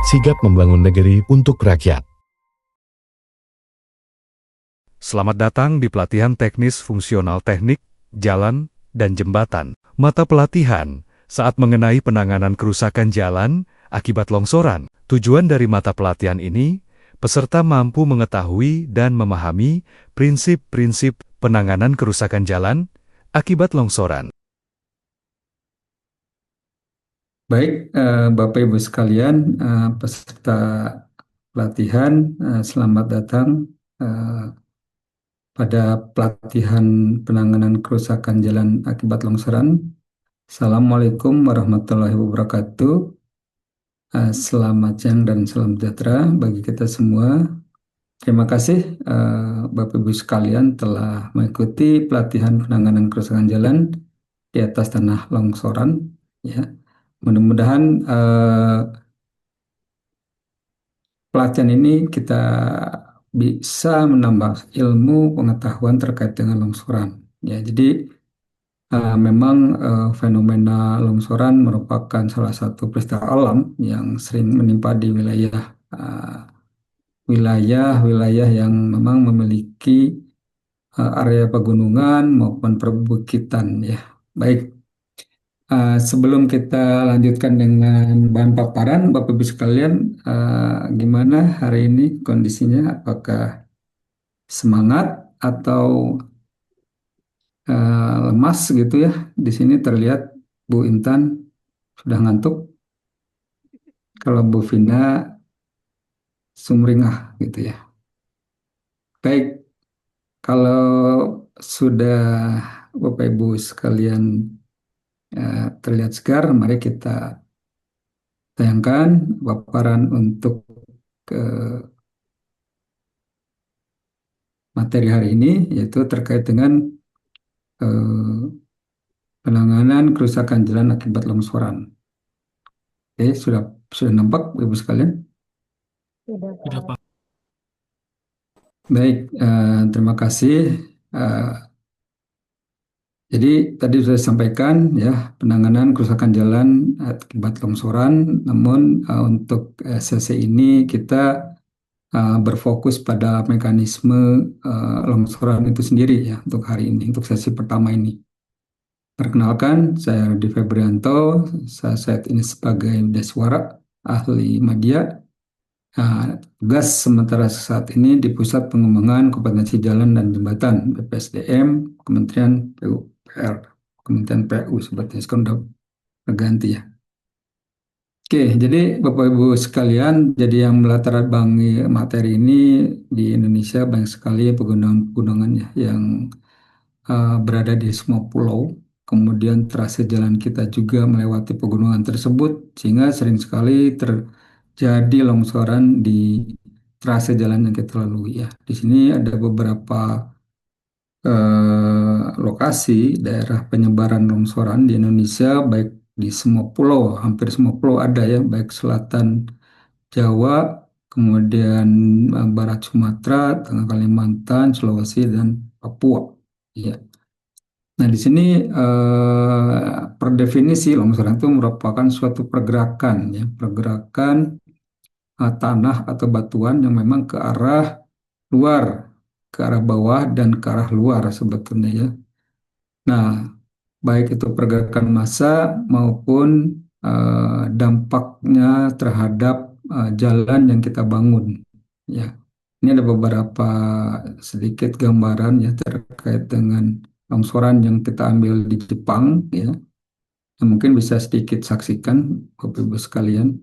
Sigap membangun negeri untuk rakyat. Selamat datang di pelatihan teknis fungsional teknik, jalan, dan jembatan. Mata pelatihan saat mengenai penanganan kerusakan jalan akibat longsoran. Tujuan dari mata pelatihan ini, peserta mampu mengetahui dan memahami prinsip-prinsip penanganan kerusakan jalan akibat longsoran. Baik, Bapak Ibu sekalian, peserta pelatihan, selamat datang pada pelatihan penanganan kerusakan jalan akibat longsoran. Assalamualaikum warahmatullahi wabarakatuh. Selamat siang dan salam sejahtera bagi kita semua. Terima kasih Bapak Ibu sekalian telah mengikuti pelatihan penanganan kerusakan jalan di atas tanah longsoran. Ya, mudah-mudahan pelatihan ini kita bisa menambah ilmu pengetahuan terkait dengan longsoran. Ya, jadi memang fenomena longsoran merupakan salah satu peristiwa alam yang sering menimpa di wilayah-wilayah yang memang memiliki area pegunungan maupun perbukitan. Ya, baik. Sebelum kita lanjutkan dengan bahan paparan, Bapak Ibu sekalian, gimana hari ini kondisinya? Apakah semangat atau lemas gitu ya? Di sini terlihat Bu Intan sudah ngantuk. Kalau Bu Vina sumringah gitu ya. Baik, kalau sudah Bapak Ibu sekalian terlihat segar, mari kita tayangkan paparan untuk materi hari ini, yaitu terkait dengan penanganan kerusakan jalan akibat longsoran. Oke, sudah nampak Ibu sekalian? Sudah, Pak. Baik, terima kasih. Jadi tadi sudah disampaikan ya penanganan kerusakan jalan akibat longsoran. Namun untuk sesi ini kita berfokus pada mekanisme longsoran itu sendiri ya untuk hari ini, untuk sesi pertama ini. Perkenalkan, saya Rudi Febrianto, saya saat ini sebagai Deswara, ahli media. Tugas sementara saat ini di Pusat Pengembangan Kompetensi Jalan dan Jembatan BPSDM, Kementerian PUPR, Kementerian PU sebetulnya sekarang udah berganti ya. Oke, jadi Bapak Ibu sekalian, jadi yang melatar belakangi materi ini di Indonesia banyak sekali pegunungan-pegunungan ya yang berada di semua pulau. Kemudian trase jalan kita juga melewati pegunungan tersebut, sehingga sering sekali terjadi longsoran di trase jalan yang kita lalui ya. Di sini ada beberapa lokasi daerah penyebaran longsoran di Indonesia, baik di semua pulau, hampir semua pulau ada ya, baik selatan Jawa, kemudian barat Sumatera, tengah Kalimantan, Sulawesi, dan Papua. Ya. Nah, di sini per definisi longsoran itu merupakan suatu pergerakan ya, pergerakan tanah atau batuan yang memang ke arah luar, ke arah bawah dan ke arah luar sebetulnya ya. Nah, baik itu pergerakan massa maupun dampaknya terhadap jalan yang kita bangun ya. Ini ada beberapa sedikit gambaran ya terkait dengan longsoran yang kita ambil di Jepang ya. Yang mungkin bisa sedikit saksikan Bapak Ibu sekalian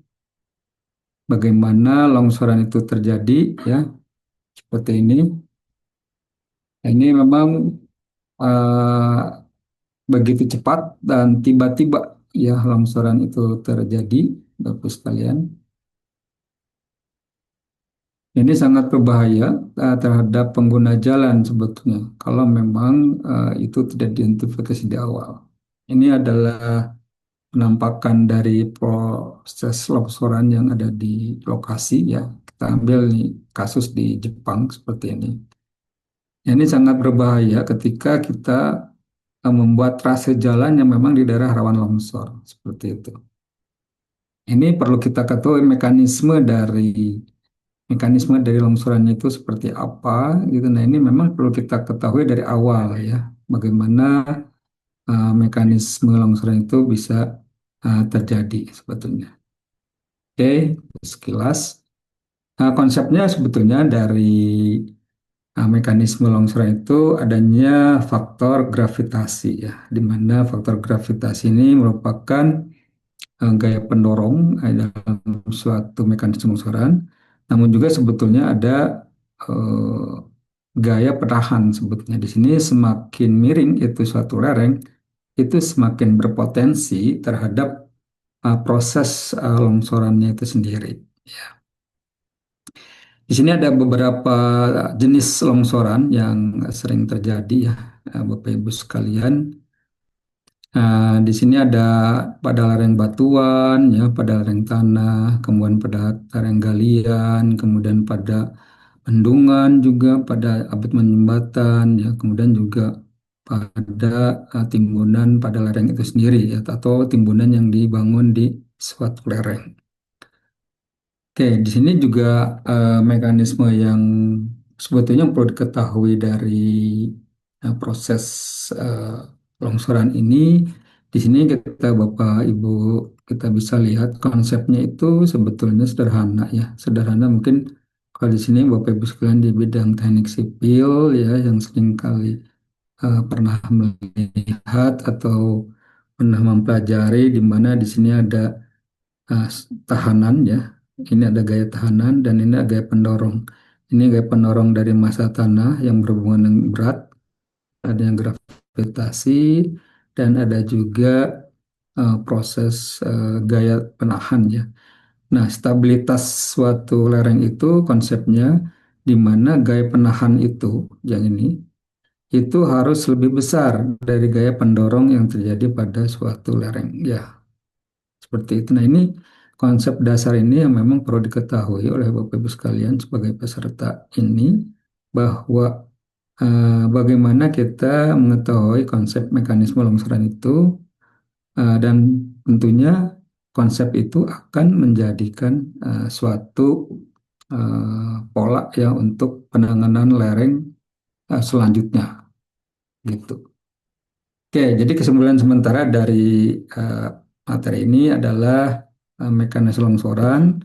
bagaimana longsoran itu terjadi ya seperti ini. Nah, ini memang uh, begitu cepat dan tiba-tiba ya longsoran itu terjadi Bapak Ibu sekalian. Ini sangat berbahaya terhadap pengguna jalan sebetulnya kalau memang itu tidak diidentifikasi di awal. Ini adalah penampakan dari proses longsoran yang ada di lokasi ya. Kita ambil nih kasus di Jepang seperti ini. Ini sangat berbahaya ketika kita membuat trase jalan yang memang di daerah rawan longsor seperti itu. Ini perlu kita ketahui mekanisme dari longsorannya itu seperti apa gitu. Nah, ini memang perlu kita ketahui dari awal ya, bagaimana mekanisme longsoran itu bisa terjadi sebetulnya. Oke, sekilas. Konsepnya sebetulnya dari mekanisme longsoran itu adanya faktor gravitasi ya, di mana faktor gravitasi ini merupakan gaya pendorong dalam suatu mekanisme longsoran, namun juga sebetulnya ada eh, gaya penahan sebetulnya. Di sini semakin miring itu suatu lereng, itu semakin berpotensi terhadap proses longsorannya itu sendiri. Di sini ada beberapa jenis longsoran yang sering terjadi ya, Bapak Ibu sekalian. Di sini ada pada lereng batuan, ya, pada lereng tanah, kemudian pada lereng galian, kemudian pada bendungan juga, pada abutmen jembatan, ya, kemudian juga pada timbunan pada lereng itu sendiri, ya, atau timbunan yang dibangun di suatu lereng. Oke, di sini juga mekanisme yang sebetulnya perlu diketahui dari proses eh, longsoran ini. Di sini kita Bapak Ibu kita bisa lihat konsepnya itu sebetulnya sederhana ya. Sederhana mungkin kalau di sini Bapak Ibu sekalian di bidang teknik sipil ya yang sering kali pernah melihat atau pernah mempelajari di mana di sini ada tahanan ya. Ini ada gaya tahanan dan ini ada gaya pendorong. Ini gaya pendorong dari massa tanah yang berhubungan dengan berat, ada yang gravitasi, dan ada juga proses gaya penahan ya. Nah, stabilitas suatu lereng itu konsepnya di mana gaya penahan itu, yang ini, itu harus lebih besar dari gaya pendorong yang terjadi pada suatu lereng. Ya, seperti itu. Nah, ini konsep dasar ini yang memang perlu diketahui oleh Bapak Ibu sekalian sebagai peserta ini bahwa bagaimana kita mengetahui konsep mekanisme longsoran itu dan tentunya konsep itu akan menjadikan suatu pola ya untuk penanganan lereng selanjutnya gitu. Oke, jadi kesimpulan sementara dari eh, materi ini adalah mekanisme longsoran.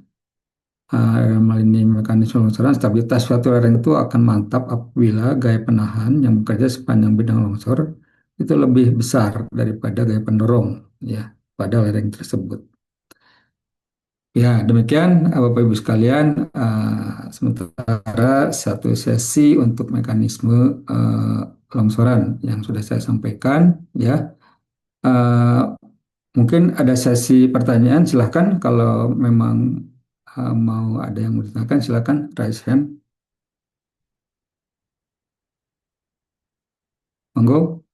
Dalam hal ini mekanisme longsoran, stabilitas suatu lereng itu akan mantap apabila gaya penahan yang bekerja sepanjang bidang longsor itu lebih besar daripada gaya pendorong ya pada lereng tersebut. Ya, demikian Bapak Ibu sekalian, sementara satu sesi untuk mekanisme longsoran yang sudah saya sampaikan ya. Eh, Mungkin ada sesi pertanyaan, silahkan kalau memang mau ada yang mau ditanyakan, silahkan raise hand. Monggo,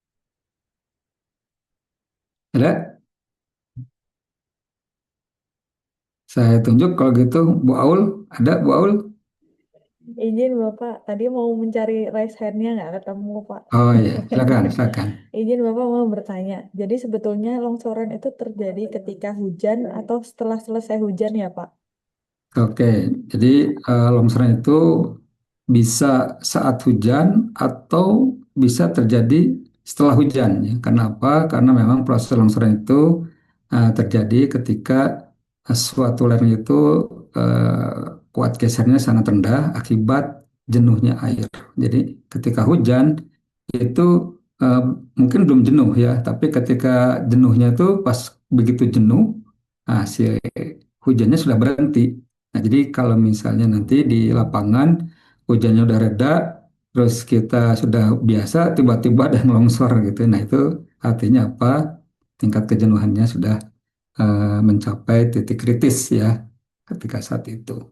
ada? Saya tunjuk kalau gitu, Bu Aul, ada Bu Aul? Izin Bapak, tadi mau mencari raise hand-nya nggak ketemu Pak. Oh iya, silakan, silakan. Izin Bapak mau bertanya. Jadi sebetulnya longsoran itu terjadi ketika hujan atau setelah selesai hujan ya Pak? Oke, jadi longsoran itu bisa saat hujan atau bisa terjadi setelah hujan. Ya. Kenapa? Karena memang proses longsoran itu terjadi ketika suatu lereng itu kuat gesernya sangat rendah akibat jenuhnya air. Jadi ketika hujan itu eh, mungkin belum jenuh ya, tapi ketika jenuhnya itu pas begitu jenuh, si hujannya sudah berhenti. Nah, jadi kalau misalnya nanti di lapangan hujannya udah reda, terus kita sudah biasa, tiba-tiba ada yang longsor gitu. Nah, itu artinya apa? Tingkat kejenuhannya sudah mencapai titik kritis ya ketika saat itu.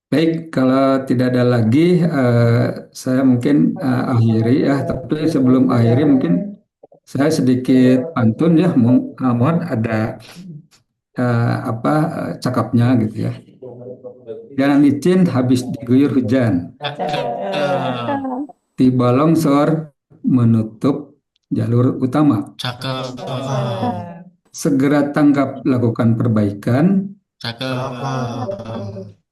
Baik, kalau tidak ada lagi, saya mungkin akhiri ya. Tapi sebelum akhiri, mungkin saya sedikit pantun ya. Mohon ada apa cakapnya gitu ya. Jangan licin habis diguyur hujan. Cakep. Tiba longsor menutup jalur utama. Cakep. Cakep. segera tanggap lakukan perbaikan Cakep.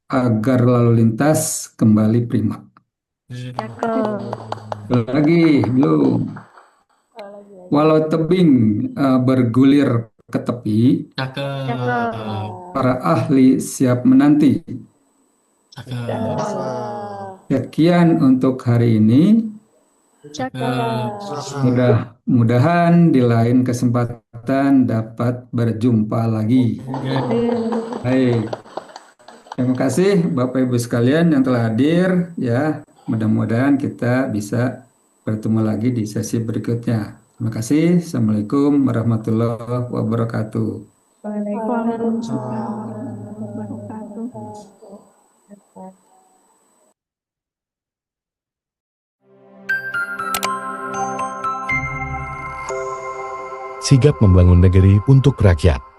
agar lalu lintas kembali prima. Cakep. Lagi belum. Walau tebing bergulir ke tepi, Cakep. para ahli siap menanti. Cakep. Sekian untuk hari ini. Cakep. Mudah-mudahan di lain kesempatan dapat berjumpa lagi. Baik. Terima kasih Bapak Ibu sekalian yang telah hadir ya. Mudah-mudahan kita bisa bertemu lagi di sesi berikutnya. Terima kasih. Assalamualaikum warahmatullahi wabarakatuh. Waalaikumsalam warahmatullahi wabarakatuh. Sigap membangun negeri untuk rakyat.